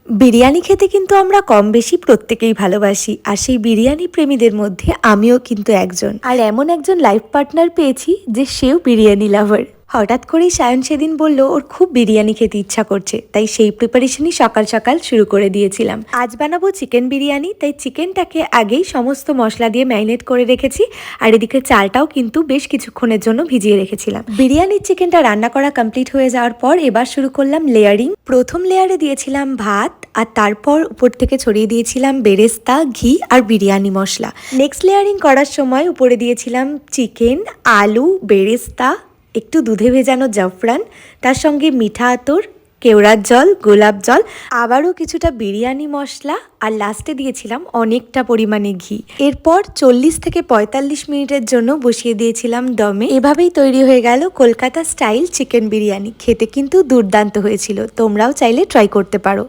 বিরিয়ানি খেতে কিন্তু আমরা কম বেশি প্রত্যেকেই ভালোবাসি, আর সেই বিরিয়ানি প্রেমীদের মধ্যে আমিও কিন্তু একজন। আর এমন একজন লাইফ পার্টনার পেয়েছি যে সেও বিরিয়ানি লাভার। হঠাৎ করেই সায়ন সেদিন বলল ওর খুব বিরিয়ানি খেতে ইচ্ছা করছে, তাই সেই প্রিপারেশনই সকাল সকাল শুরু করে দিয়েছিলাম। আজ বানাবো চিকেন বিরিয়ানি, তাই চিকেনটাকে আগেই সমস্ত মশলা দিয়ে ম্যারিনেট করে রেখেছি, আর এদিকে চালটাও কিন্তু বেশ কিছুক্ষণের জন্য ভিজিয়ে রেখেছিলাম। বিরিয়ানির চিকেনটা রান্না করা কমপ্লিট হয়ে যাওয়ার পর এবার শুরু করলাম লেয়ারিং। প্রথম লেয়ারে দিয়েছিলাম ভাত, আর তারপর উপর থেকে ছড়িয়ে দিয়েছিলাম বেরেস্তা, ঘি আর বিরিয়ানি মশলা। নেক্সট লেয়ারিং করার সময় উপরে দিয়েছিলাম চিকেন, আলু, বেরেস্তা, একটু দুধে ভেজানো জাফরান, তার সঙ্গে মিঠা আতর, কেওড়ার জল, গোলাপ জল, আবারও কিছুটা বিরিয়ানি মশলা, আর লাস্টে দিয়েছিলাম অনেকটা পরিমাণে ঘি। এরপর 40 থেকে 45 মিনিটের জন্য বসিয়ে দিয়েছিলাম দমে। এভাবেই তৈরি হয়ে গেল কলকাতা স্টাইল চিকেন বিরিয়ানি। খেতে কিন্তু দুর্দান্ত হয়েছিল, তোমরাও চাইলে ট্রাই করতে পারো।